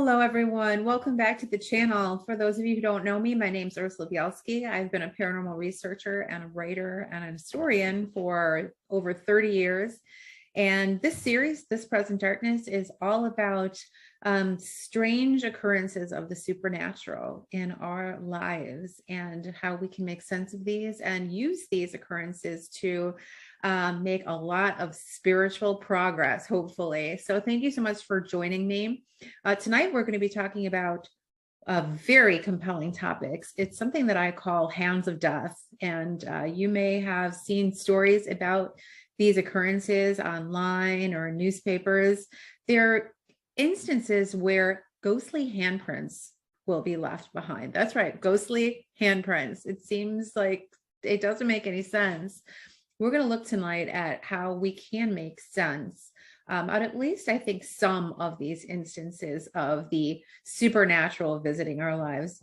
Hello, everyone. Welcome back to the channel. For those of you who don't know me, my name is Ursula Bielski. I've been a paranormal researcher and a writer and a historian for over 30 years. And this series, This Present Darkness, is all about strange occurrences of the supernatural in our lives and how we can make sense of these and use these occurrences to make a lot of spiritual progress, hopefully. So thank you so much for joining me. Tonight, we're going to be talking about very compelling topics. It's something that I call Hands of Death. And you may have seen stories about these occurrences online or newspapers. They're instances where ghostly handprints will be left behind. That's right, ghostly handprints. It seems like it doesn't make any sense. We're going to look tonight at how we can make sense out at least, I think, some of these instances of the supernatural visiting our lives.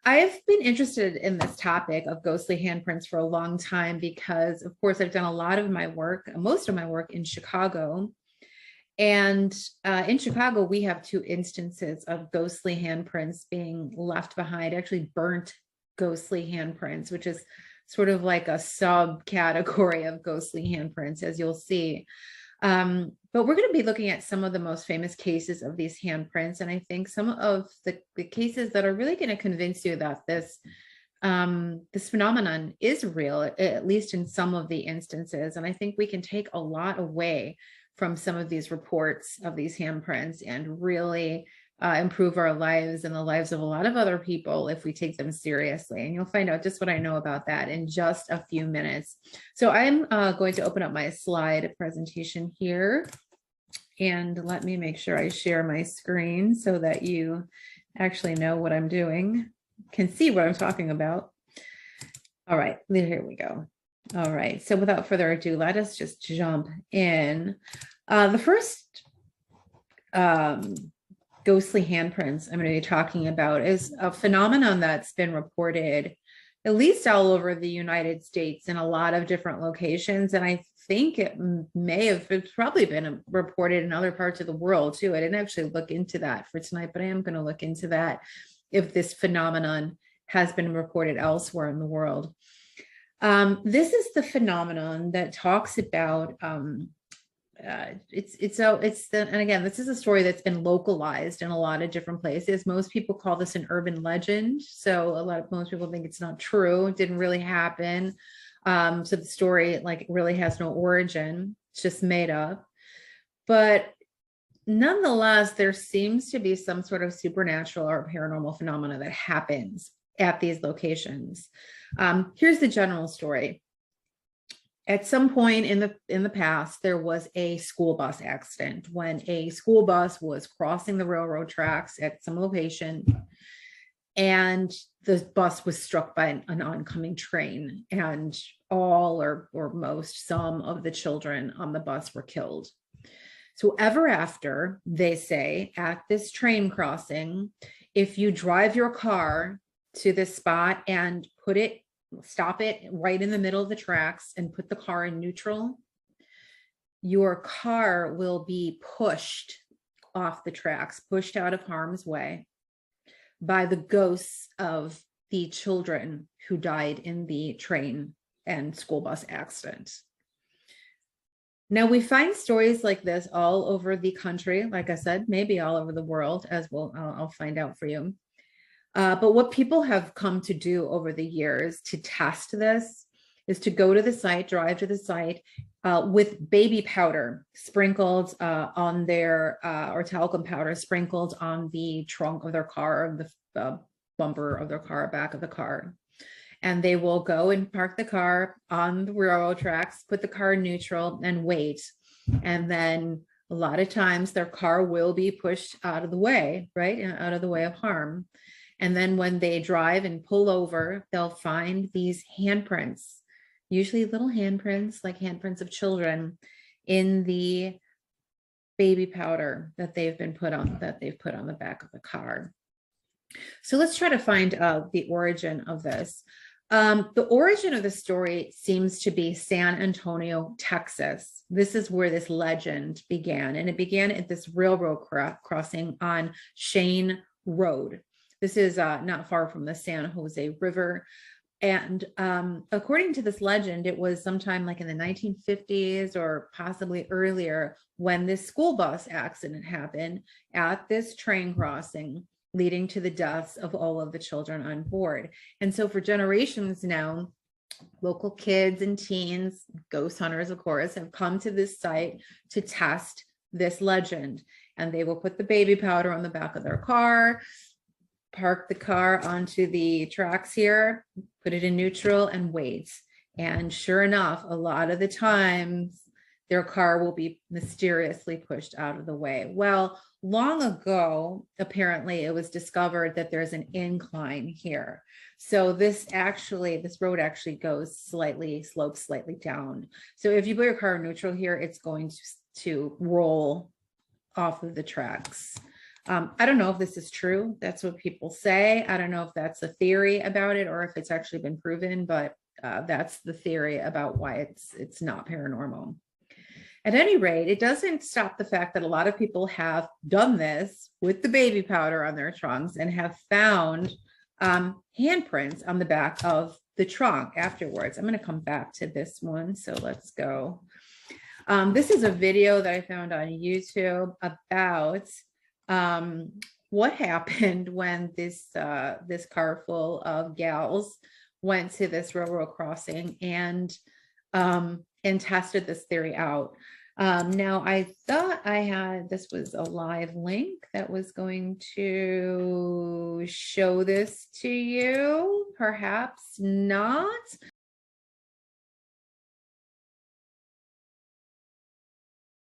I've been interested in this topic of ghostly handprints for a long time because, of course, I've done a lot of my work, most of my work in Chicago. And in Chicago, we have two instances of ghostly handprints being left behind, actually burnt ghostly handprints, which is sort of like a subcategory of ghostly handprints, as you'll see. But we're going to be looking at some of the most famous cases of these handprints. And I think some of the cases that are really going to convince you that this phenomenon is real, at least in some of the instances. And I think we can take a lot away from some of these reports of these handprints and really improve our lives and the lives of a lot of other people if we take them seriously. And you'll find out just what I know about that in just a few minutes. So I'm going to open up my slide presentation here. And let me make sure I share my screen so that you actually know what I'm doing, can see what I'm talking about. All right, here we go. All right, so without further ado, let us just jump in. The first ghostly handprints I'm going to be talking about is a phenomenon that's been reported at least all over the United States in a lot of different locations. And I think it's probably been reported in other parts of the world too. I didn't actually look into that for tonight, but I am going to look into that if this phenomenon has been reported elsewhere in the world. This is the phenomenon that talks about and again, this is a story that's been localized in a lot of different places. Most people call this an urban legend. So most people think it's not true. It didn't really happen. So the story really has no origin. It's just made up. But nonetheless, there seems to be some sort of supernatural or paranormal phenomena that happens at these locations. Here's the general story. At some point in the past, there was a school bus accident when a school bus was crossing the railroad tracks at some location, and the bus was struck by an oncoming train, and all or some of the children on the bus were killed. So ever after, they say, at this train crossing, if you drive your car to this spot and stop it right in the middle of the tracks and put the car in neutral, your car will be pushed off the tracks, pushed out of harm's way by the ghosts of the children who died in the train and school bus accident. Now, we find stories like this all over the country. Like I said, maybe all over the world, as I'll find out for you. But what people have come to do over the years to test this is to go to the site, drive to the site with baby powder sprinkled on their, or talcum powder sprinkled on the trunk of their car, or the bumper of their car, back of the car. And they will go and park the car on the railroad tracks, put the car in neutral and wait. And then a lot of times their car will be pushed out of the way, right? Out of the way of harm. And then when they drive and pull over, they'll find these handprints, usually little handprints, like handprints of children, in the baby powder that they've put on the back of the car. So let's try to find out the origin of this. The origin of the story seems to be San Antonio, Texas. This is where this legend began, and it began at this railroad crossing on Shane Road. This is not far from the San Jose River. And according to this legend, it was sometime like in the 1950s or possibly earlier when this school bus accident happened at this train crossing, leading to the deaths of all of the children on board. And so for generations now, local kids and teens, ghost hunters, of course, have come to this site to test this legend. And they will put the baby powder on the back of their car, park the car onto the tracks here, put it in neutral and wait. And sure enough, a lot of the times their car will be mysteriously pushed out of the way. Well, long ago, apparently it was discovered that there's an incline here. So this road actually slopes slightly down. So if you put your car in neutral here, it's going to roll off of the tracks. I don't know if this is true. That's what people say. I don't know if that's a theory about it or if it's actually been proven, but that's the theory about why it's not paranormal. At any rate, it doesn't stop the fact that a lot of people have done this with the baby powder on their trunks and have found handprints on the back of the trunk afterwards. I'm going to come back to this one. So let's go. This is a video that I found on YouTube about what happened when this car full of gals went to this railroad crossing and tested this theory out. Now I thought this was a live link that was going to show this to you. Perhaps not.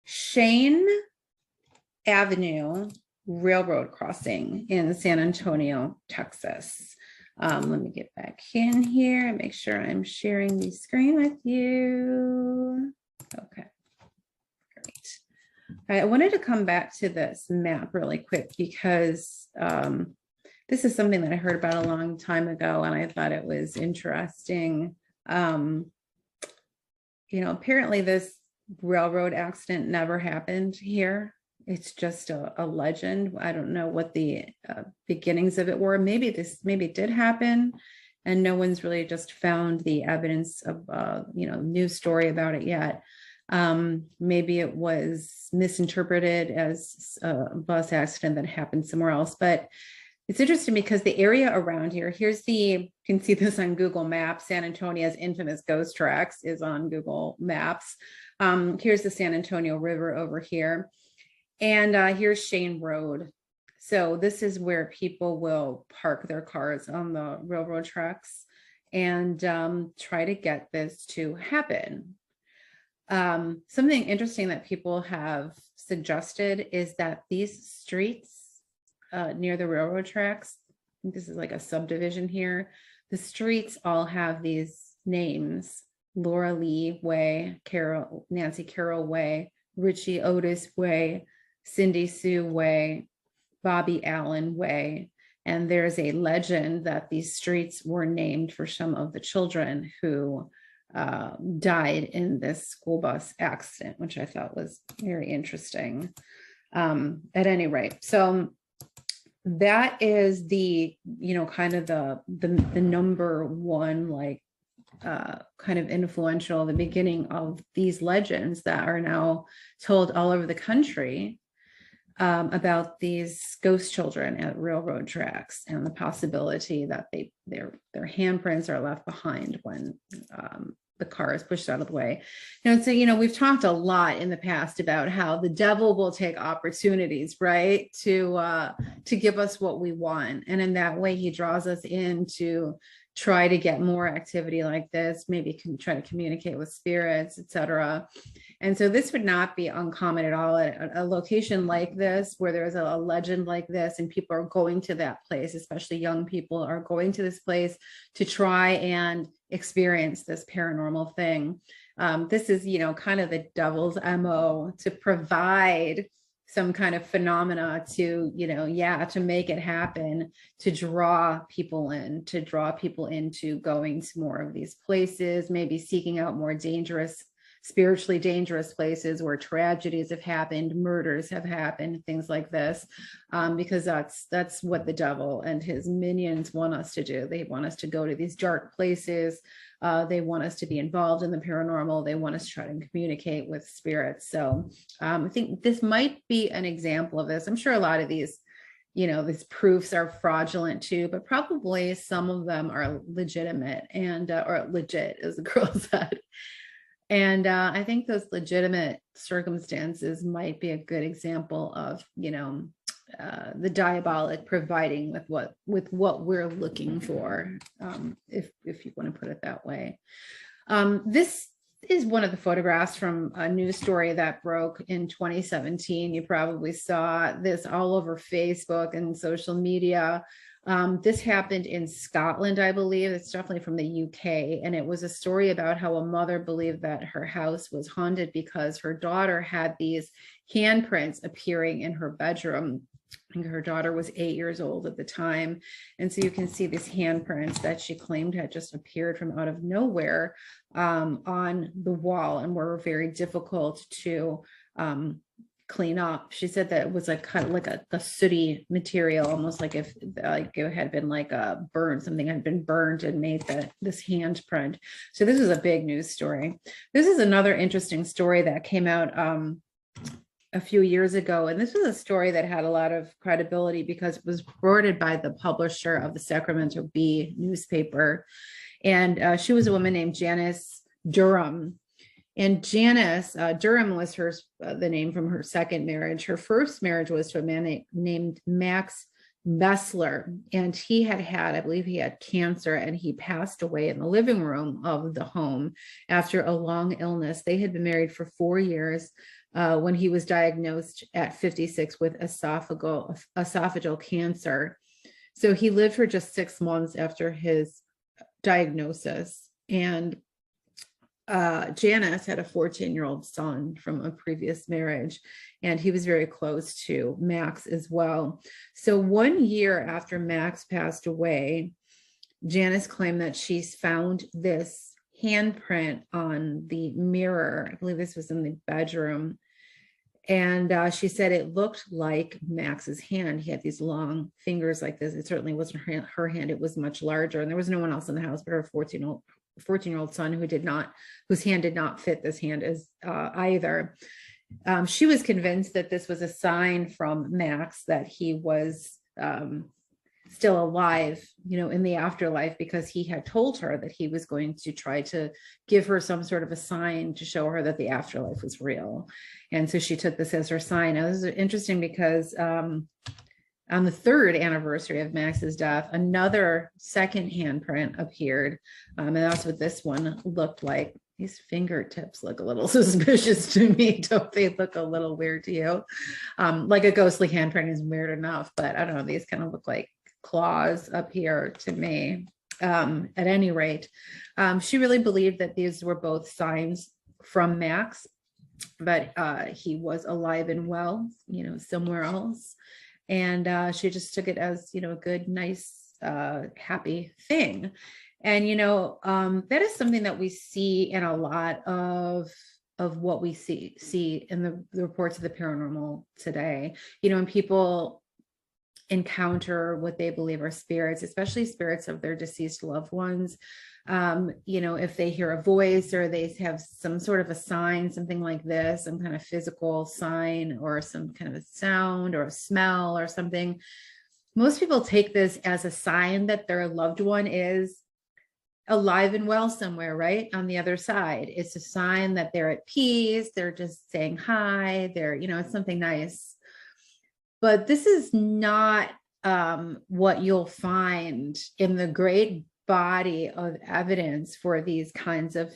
Shane Avenue railroad crossing in San Antonio, Texas. Let me get back in here and make sure I'm sharing the screen with you. Okay, great. All right, I wanted to come back to this map really quick because this is something that I heard about a long time ago and I thought it was interesting. Apparently this railroad accident never happened here. It's just a legend. I don't know what the beginnings of it were. Maybe it did happen and no one's really just found the evidence of, news story about it yet. Maybe it was misinterpreted as a bus accident that happened somewhere else, but it's interesting because the area around here, you can see this on Google Maps. San Antonio's infamous ghost tracks is on Google Maps. Here's the San Antonio River over here. And here's Shane Road. So this is where people will park their cars on the railroad tracks and try to get this to happen. Something interesting that people have suggested is that these streets near the railroad tracks, I think this is like a subdivision here, the streets all have these names: Laura Lee Way, Nancy Carroll Way, Richie Otis Way, Cindy Sue Way, Bobby Allen Way. And there's a legend that these streets were named for some of the children who died in this school bus accident, which I thought was very interesting. At any rate, so that is the, kind of the number one, kind of influential, the beginning of these legends that are now told all over the country about these ghost children at railroad tracks and the possibility that their handprints are left behind when the car is pushed out of the way. So, we've talked a lot in the past about how the devil will take opportunities, right, to give us what we want. And in that way, he draws us in to try to get more activity like this, maybe try to communicate with spirits, etc. And so this would not be uncommon at all at a location like this, where there's a legend like this and people are going to that place, especially young people are going to this place to try and experience this paranormal thing. This is, kind of the devil's MO, to provide some kind of phenomena to, to make it happen, to draw people into going to more of these places, maybe seeking out more spiritually dangerous places where tragedies have happened, murders have happened, things like this, because that's what the devil and his minions want us to do. They want us to go to these dark places. They want us to be involved in the paranormal. They want us to try to communicate with spirits. So I think this might be an example of this. I'm sure a lot of these proofs are fraudulent too, but probably some of them are legitimate and or legit, as the girl said. And I think those legitimate circumstances might be a good example of, the diabolic providing with what we're looking for, if you want to put it that way. This is one of the photographs from a news story that broke in 2017. You probably saw this all over Facebook and social media. This happened in Scotland, I believe. It's definitely from the UK. And it was a story about how a mother believed that her house was haunted because her daughter had these handprints appearing in her bedroom. I think her daughter was 8 years old at the time. And so you can see these handprints that she claimed had just appeared from out of nowhere on the wall and were very difficult to clean up. She said that it was like kind of like a sooty material, almost like if like it had been like a burn, something had been burned and made this handprint. So this is a big news story. This is another interesting story that came out a few years ago. And this was a story that had a lot of credibility because it was reported by the publisher of the Sacramento Bee newspaper. And she was a woman named Janice Durham. And Janice Durham was the name from her second marriage. Her first marriage was to a man named Max Bessler. And he had, I believe he had cancer, and he passed away in the living room of the home after a long illness. They had been married for 4 years when he was diagnosed at 56 with esophageal cancer. So he lived for just 6 months after his diagnosis. And Janice had a 14-year-old son from a previous marriage, and he was very close to Max as well. So 1 year after Max passed away, Janice claimed that she's found this handprint on the mirror. I believe this was in the bedroom. And she said it looked like Max's hand. He had these long fingers like this. It certainly wasn't her hand. It was much larger. And there was no one else in the house but her 14-year-old son whose hand did not fit this hand as either. She was convinced that this was a sign from Max that he was still alive, in the afterlife, because he had told her that he was going to try to give her some sort of a sign to show her that the afterlife was real. And so she took this as her sign. Now, this is interesting because on the 3rd anniversary of Max's death, another second handprint appeared. And that's what this one looked like. These fingertips look a little suspicious to me. Don't they look a little weird to you? Like a ghostly handprint is weird enough, but I don't know. These kind of look like claws up here to me. At any rate, she really believed that these were both signs from Max, but he was alive and well, somewhere else. And she just took it as, a good, nice, happy thing. And, that is something that we see in a lot of what we see in the reports of the paranormal today. When people encounter what they believe are spirits, especially spirits of their deceased loved ones, if they hear a voice or they have some sort of a sign, something like this, some kind of physical sign or some kind of a sound or a smell or something, most people take this as a sign that their loved one is alive and well somewhere, right on the other side. It's a sign that they're at peace, they're just saying hi, it's something nice. But this is not what you'll find in the great body of evidence for these kinds of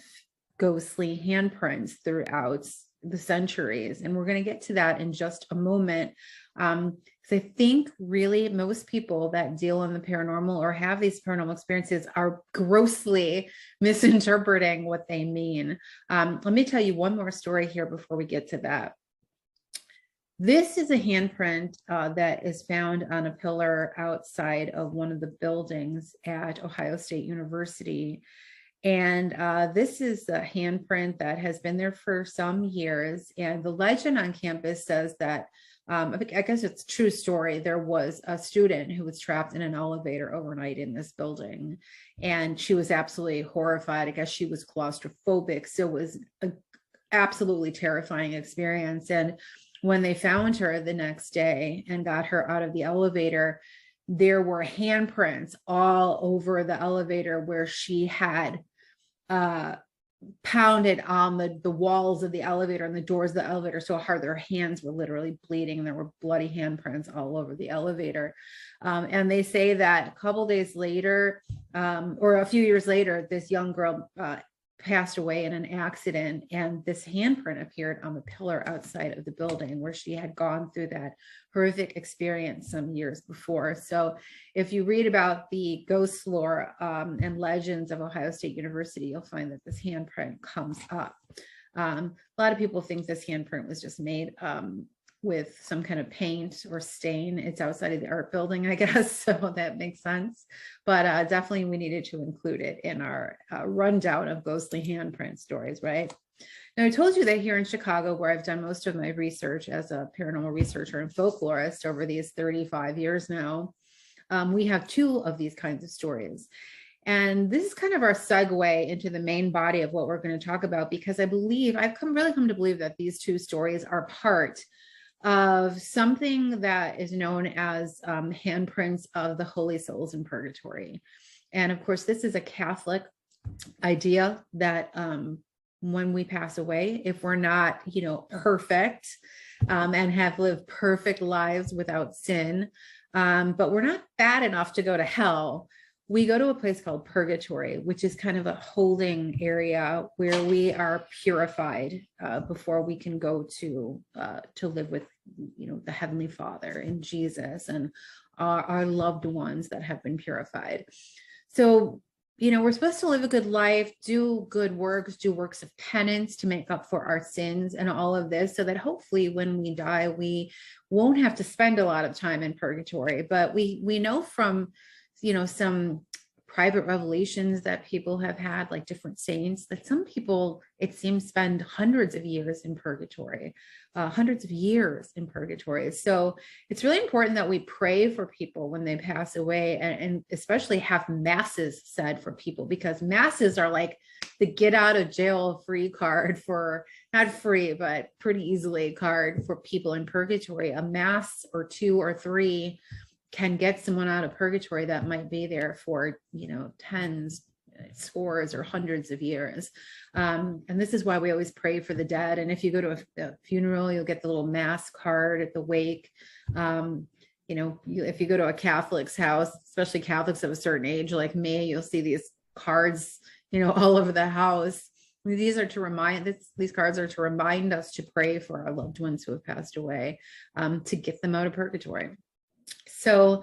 ghostly handprints throughout the centuries. And we're going to get to that in just a moment. Because I think really most people that deal in the paranormal or have these paranormal experiences are grossly misinterpreting what they mean. Let me tell you one more story here before we get to that. This is a handprint that is found on a pillar outside of one of the buildings at Ohio State University. And this is a handprint that has been there for some years. And the legend on campus says that, I guess it's a true story. There was a student who was trapped in an elevator overnight in this building. And she was absolutely horrified. I guess she was claustrophobic. So it was an absolutely terrifying experience. And when they found her the next day and got her out of the elevator, there were handprints all over the elevator where she had pounded on the walls of the elevator and the doors of the elevator so hard their hands were literally bleeding. There were bloody handprints all over the elevator. And they say that a couple days later, or a few years later, this young girl passed away in an accident, and this handprint appeared on the pillar outside of the building where she had gone through that horrific experience some years before. So if you read about the ghost lore and legends of Ohio State University, you'll find that this handprint comes up. A lot of people think this handprint was just made with some kind of paint or stain. It's outside of the art building, I guess, so that makes sense. But definitely we needed to include it in our rundown of ghostly handprint stories, right? Now, I told you that here in Chicago, where I've done most of my research as a paranormal researcher and folklorist over these 35 years now, we have two of these kinds of stories. And this is kind of our segue into the main body of what we're going to talk about, because I believe, I've really come to believe that these two stories are part of something that is known as handprints of the holy souls in purgatory. And of course, this is a Catholic idea that when we pass away, if we're not, perfect and have lived perfect lives without sin, but we're not bad enough to go to hell, we go to a place called Purgatory, which is kind of a holding area where we are purified before we can go to live with, the Heavenly Father and Jesus and our loved ones that have been purified. So, we're supposed to live a good life, do good works, do works of penance to make up for our sins and all of this, so that hopefully when we die, we won't have to spend a lot of time in purgatory. But we know from some private revelations that people have had, like different saints, that some people, it seems, spend hundreds of years in purgatory. So it's really important that we pray for people when they pass away, and especially have masses said for people, because masses are like the get out of jail free card for, not free, but pretty easily card for people in purgatory. A mass or two or three can get someone out of purgatory that might be there for, tens, scores, or hundreds of years. And this is why we always pray for the dead. And if you go to a funeral, you'll get the little mass card at the wake. If you go to a Catholic's house, especially Catholics of a certain age like me, you'll see these cards, all over the house. These cards are to remind us to pray for our loved ones who have passed away, to get them out of purgatory. So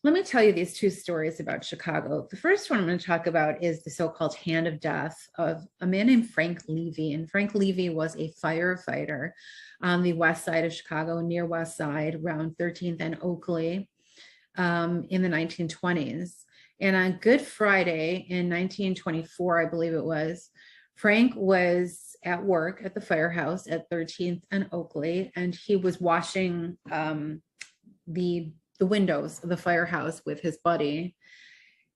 let me tell you these two stories about Chicago. The first one I'm going to talk about is the so-called hand of death of a man named Frank Levy. And Frank Levy was a firefighter on the west side of Chicago, near West Side, around 13th and Oakley, in the 1920s. And on Good Friday in 1924, I believe it was, Frank was at work at the firehouse at 13th and Oakley, and he was washing the windows of the firehouse with his buddy,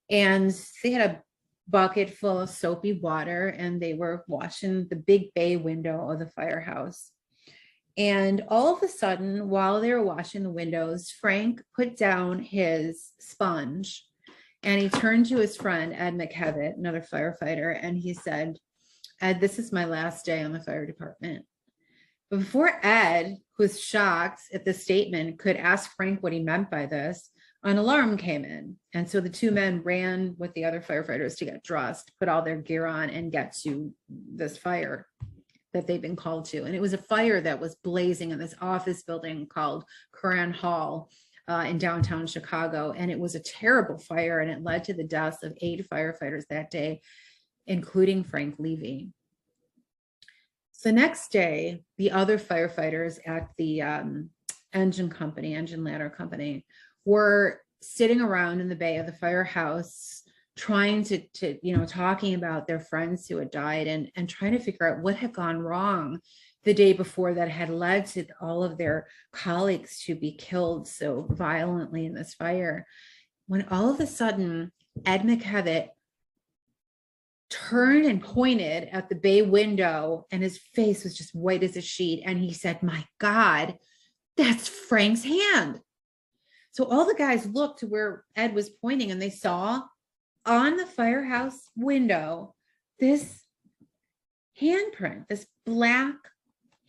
and they had a bucket full of soapy water, and they were washing the big bay window of the firehouse. And all of a sudden, while they were washing the windows, Frank put down his sponge and he turned to his friend Ed McKevitt, another firefighter, and he said, "Ed, this is my last day on the fire department." But before Ed, who was shocked at the statement, could ask Frank what he meant by this, an alarm came in. And so the two men ran with the other firefighters to get dressed, put all their gear on, and get to this fire that they've been called to. And it was a fire that was blazing in this office building called Curran Hall in downtown Chicago. And it was a terrible fire, and it led to the deaths of 8 firefighters that day, including Frank Levy. So the next day, the other firefighters at the engine ladder company, were sitting around in the bay of the firehouse, trying to talking about their friends who had died, and trying to figure out what had gone wrong the day before that had led to all of their colleagues to be killed so violently in this fire. When all of a sudden, Ed McKevitt turned and pointed at the bay window, and his face was just white as a sheet. And he said, "My God, that's Frank's hand." So all the guys looked to where Ed was pointing, and they saw on the firehouse window this handprint, this black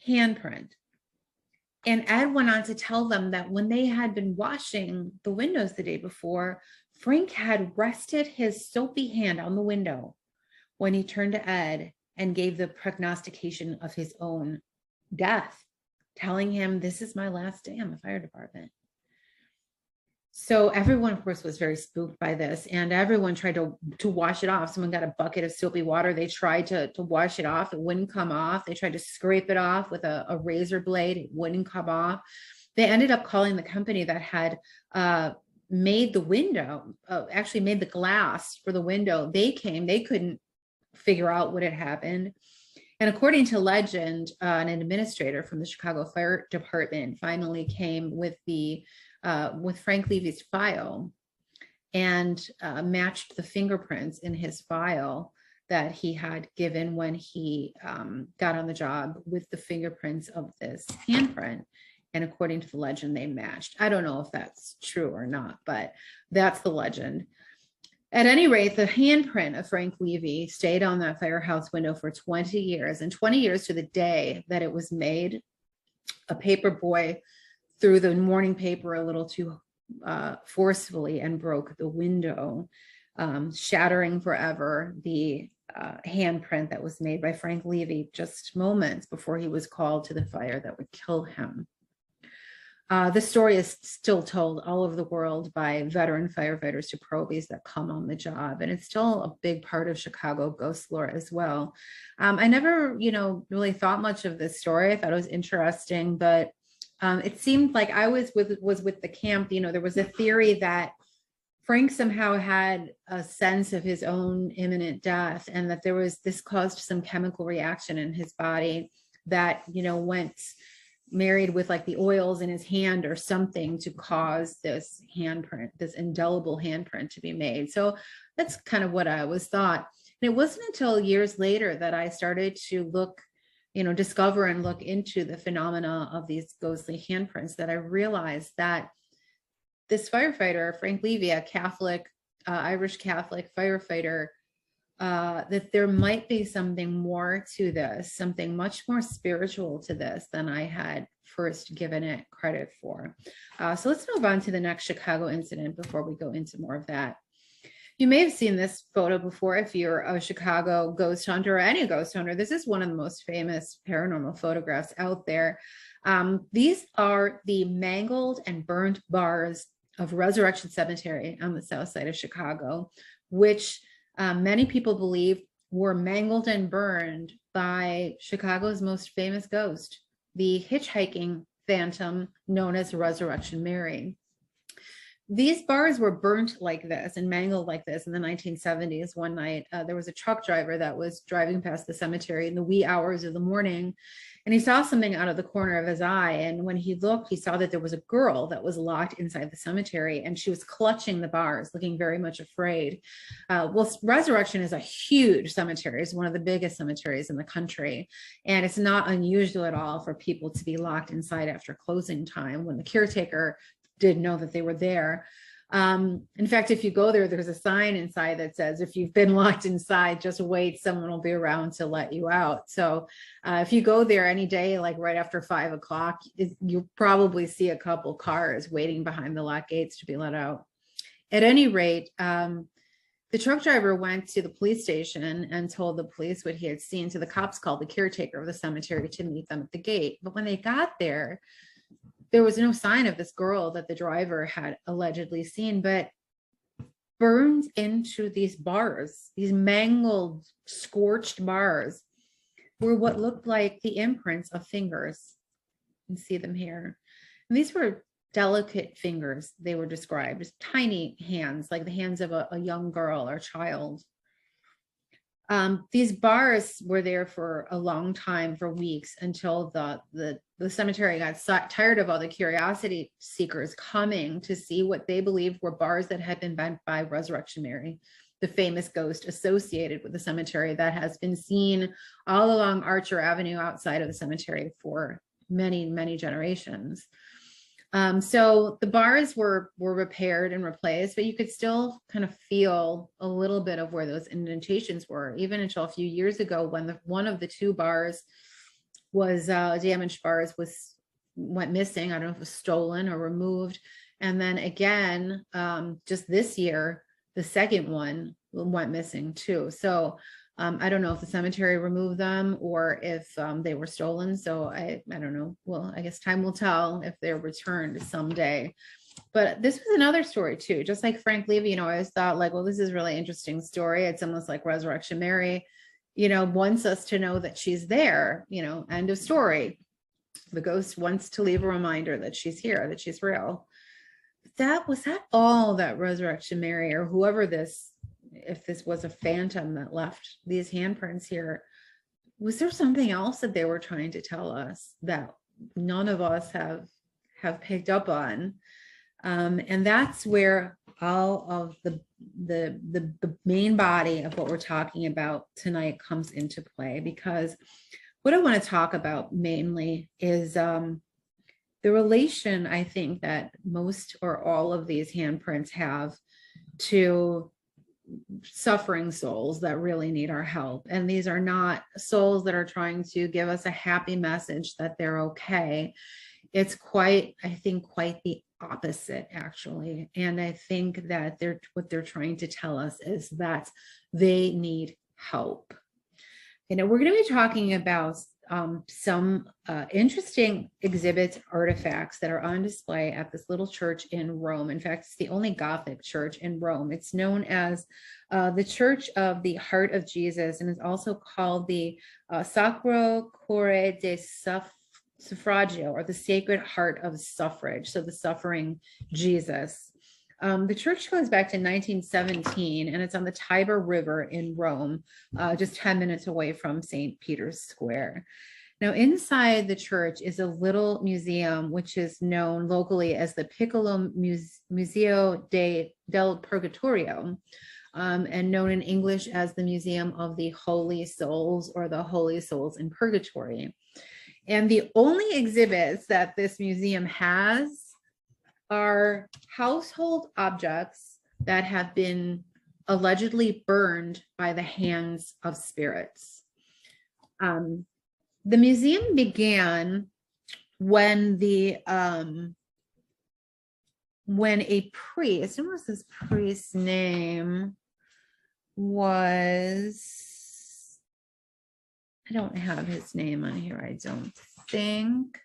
handprint. And Ed went on to tell them that when they had been washing the windows the day before, Frank had rested his soapy hand on the window when he turned to Ed and gave the prognostication of his own death, telling him, "This is my last day on the fire department." So everyone, of course, was very spooked by this, and everyone tried to wash it off. Someone got a bucket of soapy water. They tried to wash it off. It wouldn't come off. They tried to scrape it off with a razor blade. It wouldn't come off. They ended up calling the company that had made the window, actually made the glass for the window. They came. They couldn't figure out what had happened. And according to legend, an administrator from the Chicago Fire Department finally came with Frank Levy's file and matched the fingerprints in his file that he had given when he got on the job with the fingerprints of this handprint. And according to the legend, they matched. I don't know if that's true or not, but that's the legend. At any rate, the handprint of Frank Levy stayed on that firehouse window for 20 years, and 20 years to the day that it was made. A paper boy threw the morning paper a little too forcefully and broke the window, shattering forever the handprint that was made by Frank Levy just moments before he was called to the fire that would kill him. The story is still told all over the world by veteran firefighters to probies that come on the job, and it's still a big part of Chicago ghost lore as well. I never, really thought much of this story. I thought it was interesting, but it seemed like I was with the camp. There was a theory that Frank somehow had a sense of his own imminent death, and that this caused some chemical reaction in his body that, went married with like the oils in his hand or something to cause this handprint, this indelible handprint to be made. So that's kind of what I always thought. And it wasn't until years later that I started to discover and look into the phenomena of these ghostly handprints, that I realized that this firefighter, Frank Levy, a Catholic, Irish Catholic firefighter, that there might be something more to this, something much more spiritual to this than I had first given it credit for. So let's move on to the next Chicago incident before we go into more of that. You may have seen this photo before if you're a Chicago ghost hunter or any ghost hunter. This is one of the most famous paranormal photographs out there. These are the mangled and burned bars of Resurrection Cemetery on the south side of Chicago, which many people believe were mangled and burned by Chicago's most famous ghost, the hitchhiking phantom known as Resurrection Mary. These bars were burnt like this and mangled like this in the 1970s. One night, there was a truck driver that was driving past the cemetery in the wee hours of the morning, and he saw something out of the corner of his eye. And when he looked, he saw that there was a girl that was locked inside the cemetery, and she was clutching the bars, looking very much afraid. Resurrection is a huge cemetery. It's one of the biggest cemeteries in the country. And it's not unusual at all for people to be locked inside after closing time when the caretaker did know that they were there. In fact, if you go there, there's a sign inside that says, if you've been locked inside, just wait, someone will be around to let you out. So if you go there any day, like right after 5 o'clock, you'll probably see a couple cars waiting behind the lock gates to be let out. At any rate, the truck driver went to the police station and told the police what he had seen. So the cops called the caretaker of the cemetery to meet them at the gate. But when they got there was no sign of this girl that the driver had allegedly seen, but burned into these bars, these mangled, scorched bars, were what looked like the imprints of fingers. You can see them here. And these were delicate fingers, they were described as tiny hands, like the hands of a young girl or child. These bars were there for a long time, for weeks, until the cemetery got tired of all the curiosity seekers coming to see what they believed were bars that had been bent by Resurrection Mary, the famous ghost associated with the cemetery that has been seen all along Archer Avenue outside of the cemetery for many, many generations. So the bars were repaired and replaced, but you could still kind of feel a little bit of where those indentations were, even until a few years ago when one of the two bars was damaged bars went missing. I don't know if it was stolen or removed. And then again, just this year, the second one went missing too. So I don't know if the cemetery removed them or if they were stolen. So I don't know. Well, I guess time will tell if they're returned someday. But this was another story too. Just like Frank Levy, I always thought like, well, this is a really interesting story. It's almost like Resurrection Mary, wants us to know that she's there, end of story. The ghost wants to leave a reminder that she's here, that she's real. Was that all that Resurrection Mary or whoever if this was a phantom that left these handprints here, was there something else that they were trying to tell us that none of us have picked up on? And that's where all of the main body of what we're talking about tonight comes into play, because what I want to talk about mainly is the relation I think that most or all of these handprints have to suffering souls that really need our help. And these are not souls that are trying to give us a happy message that they're okay. It's I think quite the opposite, actually. And I think that what they're trying to tell us is that they need help. We're going to be talking about some interesting exhibits, artifacts that are on display at this little church in Rome. In fact, it's the only Gothic church in Rome. It's known as the Church of the Heart of Jesus, and is also called the Sacro Cuore de Suffragio, or the Sacred Heart of Suffrage. So the suffering Jesus. The church goes back to 1917, and it's on the Tiber River in Rome, just 10 minutes away from St. Peter's Square. Now, inside the church is a little museum, which is known locally as the Piccolo Museo del Purgatorio, and known in English as the Museum of the Holy Souls, or the Holy Souls in Purgatory. And the only exhibits that this museum has are household objects that have been allegedly burned by the hands of spirits. The museum began when a priest, what was this priest's name? I don't have his name on here, I don't think.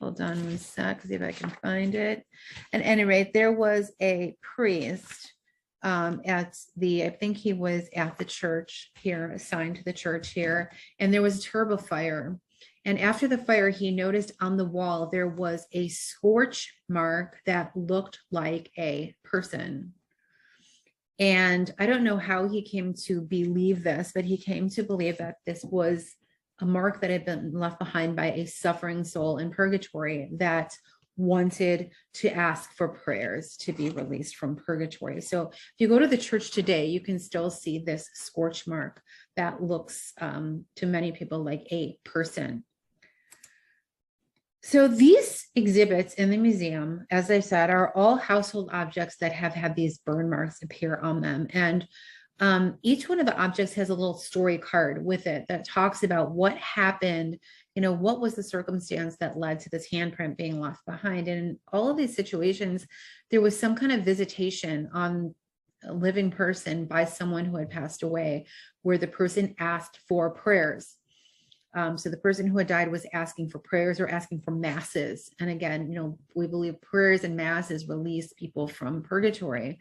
Hold on one sec, see if I can find it. At any rate, there was a priest I think he was at the church here, assigned to the church here, and there was a terrible fire. And after the fire, he noticed on the wall, there was a scorch mark that looked like a person. And I don't know how he came to believe this, but he came to believe that this was a mark that had been left behind by a suffering soul in purgatory that wanted to ask for prayers to be released from purgatory. So if you go to the church today, you can still see this scorch mark that looks to many people like a person. So these exhibits in the museum, as I said, are all household objects that have had these burn marks appear on them. And each one of the objects has a little story card with it that talks about what happened, what was the circumstance that led to this handprint being left behind. And in all of these situations, there was some kind of visitation on a living person by someone who had passed away, where the person asked for prayers. So the person who had died was asking for prayers or asking for masses. And again, we believe prayers and masses release people from purgatory.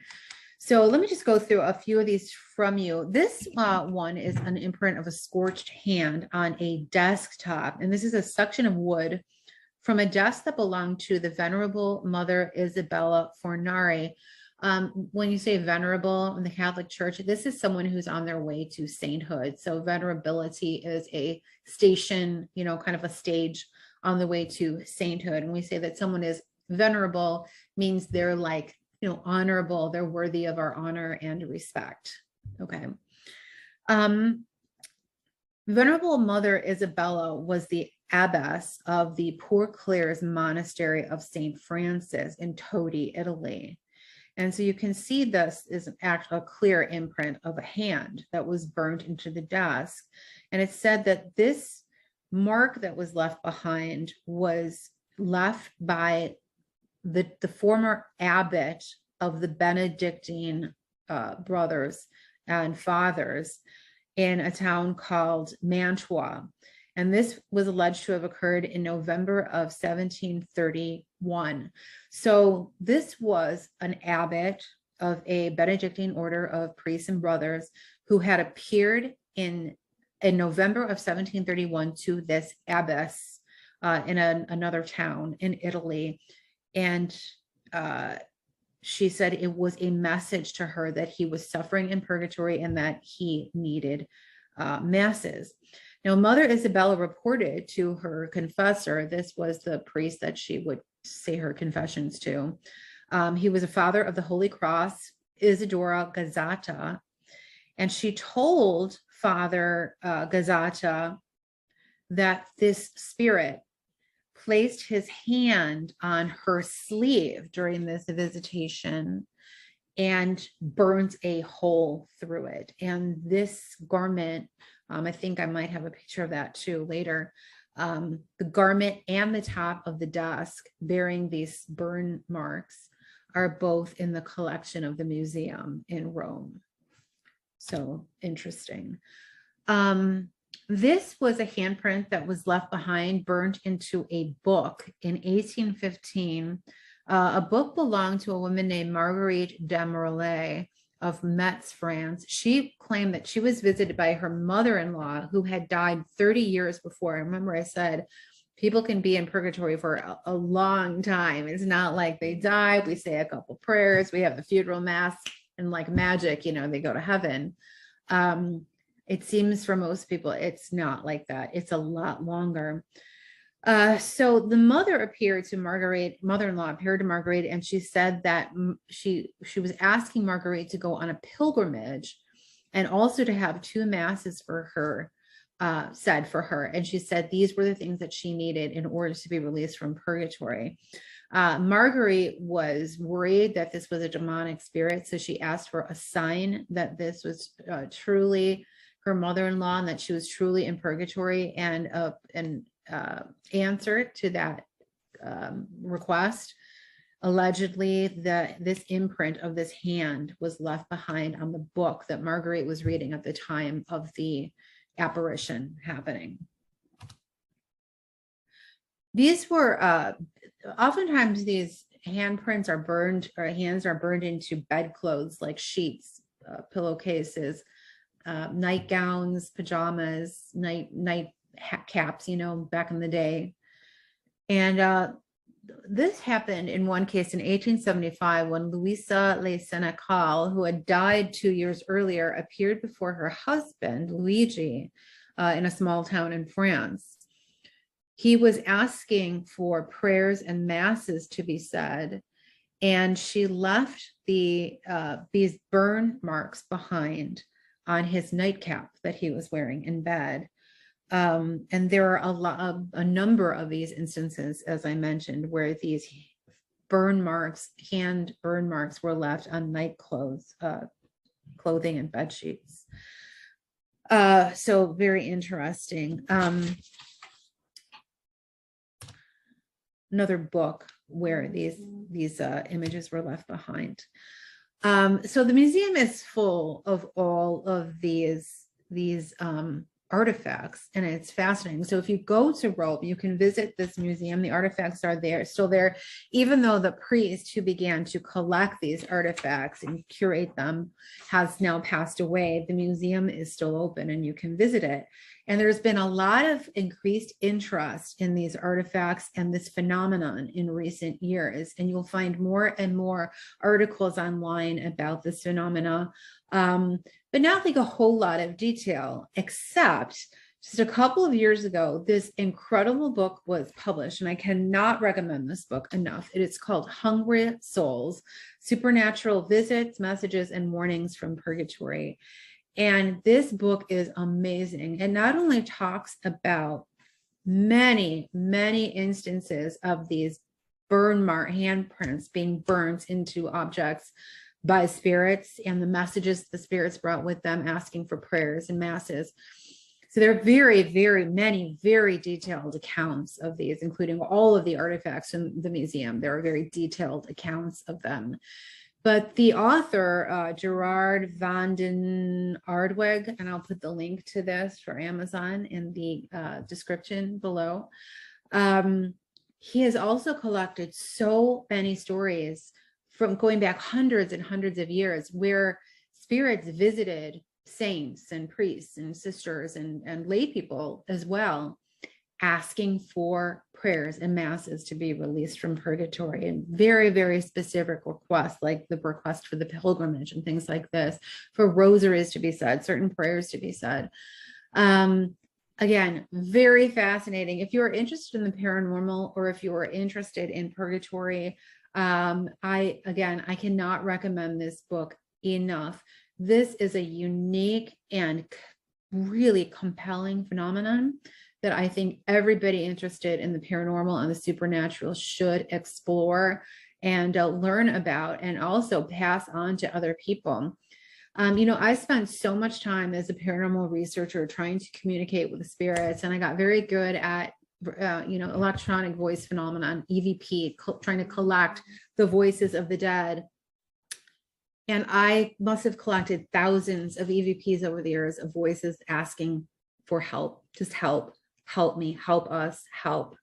So let me just go through a few of these from you. This one is an imprint of a scorched hand on a desktop. And this is a section of wood from a desk that belonged to the Venerable Mother Isabella Fornari. When you say venerable in the Catholic Church, this is someone who's on their way to sainthood. So venerability is a station, you know, kind of a stage on the way to sainthood. And we say that someone is venerable means they're like, you know, honorable, they're worthy of our honor and respect. Okay. Venerable Mother Isabella was the abbess of the Poor Clares Monastery of St. Francis in Todi, Italy. And so you can see this is a clear imprint of a hand that was burned into the desk. And it said that this mark that was left behind was left by the former abbot of the Benedictine brothers and fathers in a town called Mantua. And this was alleged to have occurred in November of 1731. So this was an abbot of a Benedictine order of priests and brothers who had appeared in November of 1731 to this abbess in another town in Italy. And she said it was a message to her that he was suffering in purgatory and that he needed masses. Now, Mother Isabella reported to her confessor, this was the priest that she would say her confessions to. He was a father of the Holy Cross, Isidora Gazzata, and she told Father Gazzata that this spirit placed his hand on her sleeve during this visitation and burnt a hole through it. And this garment, I think I might have a picture of that too later. The garment and the top of the desk bearing these burn marks are both in the collection of the museum in Rome. So interesting. This was a handprint that was left behind, burnt into a book in 1815. A book belonged to a woman named Marguerite de Morlaix of Metz, France. She claimed that she was visited by her mother-in-law who had died 30 years before. I remember I said, people can be in purgatory for a long time. It's not like they die. We say a couple prayers, we have the funeral mass, and like magic, you know, they go to heaven. It seems for most people, it's not like that. It's a lot longer. So the mother-in-law appeared to Marguerite, and she said that she was asking Marguerite to go on a pilgrimage and also to have 2 masses for her, said for her. And she said these were the things that she needed in order to be released from purgatory. Marguerite was worried that this was a demonic spirit, so she asked for a sign that this was truly her mother-in-law and that she was truly in purgatory, and answer to that request, allegedly this imprint of this hand was left behind on the book that Marguerite was reading at the time of the apparition happening. These were oftentimes these handprints are burned, or hands are burned into bedclothes like sheets, pillowcases, nightgowns, pajamas, night caps, you know, back in the day. And this happened in one case in 1875 when Louisa Le Senecal, who had died 2 years earlier, appeared before her husband, Luigi, in a small town in France. He was asking for prayers and masses to be said, and she left these burn marks behind on his nightcap that he was wearing in bed. And there are a number of these instances, as I mentioned, where these burn marks, hand burn marks, were left on night clothes, clothing and bed sheets. So very interesting. Another book where these images were left behind. So the museum is full of all of these artifacts, and it's fascinating. So if you go to Rome, you can visit this museum. The artifacts are there, still there, even though the priest who began to collect these artifacts and curate them has now passed away. The museum is still open and you can visit it. And there's been a lot of increased interest in these artifacts and this phenomenon in recent years. And you'll find more and more articles online about this phenomena, but not like a whole lot of detail, except just a couple of years ago, this incredible book was published, and I cannot recommend this book enough. It is called Hungry Souls, Supernatural Visits, Messages, and Warnings from Purgatory. And this book is amazing. It not only talks about many, many instances of these burn mark handprints being burnt into objects by spirits and the messages the spirits brought with them asking for prayers and masses. So there are very, very many, very detailed accounts of these, including all of the artifacts in the museum. There are very detailed accounts of them. But the author, Gerard van den Aardweg, and I'll put the link to this for Amazon in the description below. He has also collected so many stories from going back hundreds and hundreds of years where spirits visited saints and priests and sisters and lay people as well, asking for prayers and masses to be released from purgatory, and very, very specific requests, like the request for the pilgrimage and things like this, for rosaries to be said, certain prayers to be said. Again, very fascinating. If you're interested in the paranormal, or if you're interested in purgatory, I cannot recommend this book enough. This is a unique and really compelling phenomenon that I think everybody interested in the paranormal and the supernatural should explore and learn about, and also pass on to other people. I spent so much time as a paranormal researcher trying to communicate with the spirits, and I got very good at electronic voice phenomenon, EVP, trying to collect the voices of the dead. And I must have collected thousands of EVPs over the years of voices asking for help, just help me, help us, help.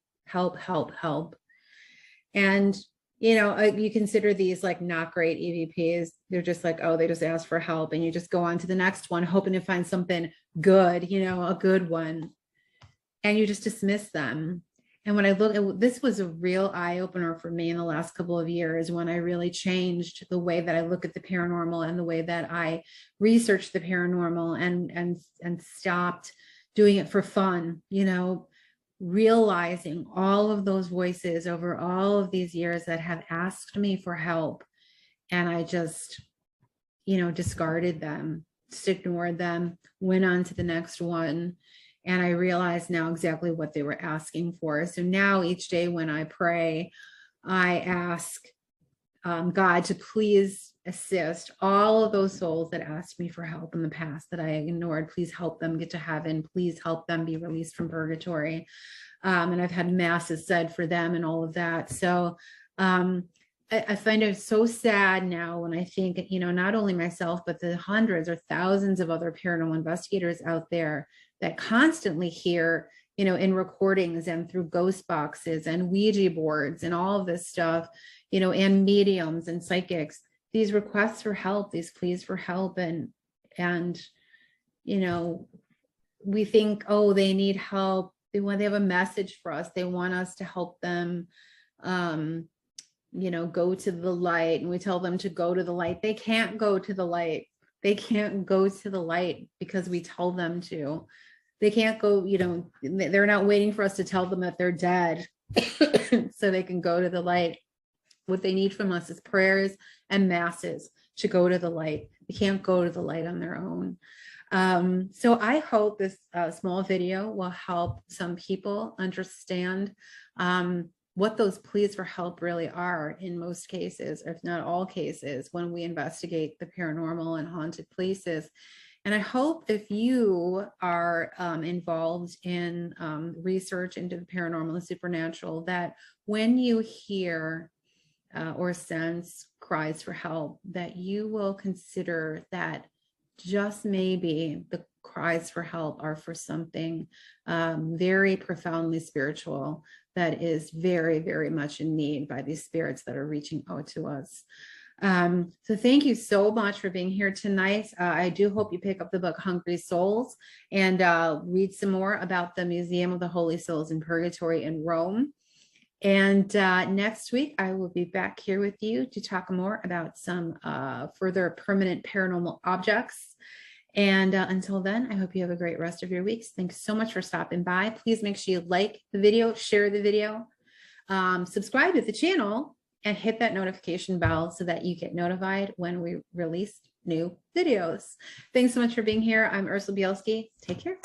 And, you consider these like not great EVPs. They're just like, oh, they just asked for help. And you just go on to the next one, hoping to find something good, a good one. And you just dismiss them. And when I look at this, was a real eye opener for me in the last couple of years, when I really changed the way that I look at the paranormal and the way that I research the paranormal, and stopped doing it for fun, realizing all of those voices over all of these years that have asked me for help. And I just, discarded them, just ignored them, went on to the next one. And I realize now exactly what they were asking for. So now each day when I pray, I ask God to please assist all of those souls that asked me for help in the past that I ignored. Please help them get to heaven. Please help them be released from purgatory. And I've had masses said for them and all of that. So I find it so sad now when I think, not only myself, but the hundreds or thousands of other paranormal investigators out there that constantly hear, in recordings and through ghost boxes and Ouija boards and all of this stuff, and mediums and psychics, these requests for help, these pleas for help. And we think, oh, they need help. They have a message for us. They want us to help them, go to the light, and we tell them to go to the light. They can't go to the light. They can't go to the light because we tell them to. They can't go, they're not waiting for us to tell them that they're dead so they can go to the light. What they need from us is prayers and masses to go to the light. They can't go to the light on their own. So I hope this small video will help some people understand what those pleas for help really are in most cases, or if not all cases, when we investigate the paranormal and haunted places. And I hope if you are involved in research into the paranormal and supernatural, that when you hear or sense cries for help, that you will consider that just maybe the cries for help are for something very profoundly spiritual that is very, very much in need by these spirits that are reaching out to us. So thank you so much for being here tonight. I do hope you pick up the book Hungry Souls and read some more about the Museum of the Holy Souls in Purgatory in Rome. And next week, I will be back here with you to talk more about some further permanent paranormal objects. And until then, I hope you have a great rest of your weeks. Thanks so much for stopping by. Please make sure you like the video, share the video, subscribe to the channel, and hit that notification bell so that you get notified when we release new videos. Thanks so much for being here. I'm Ursula Bielski. Take care.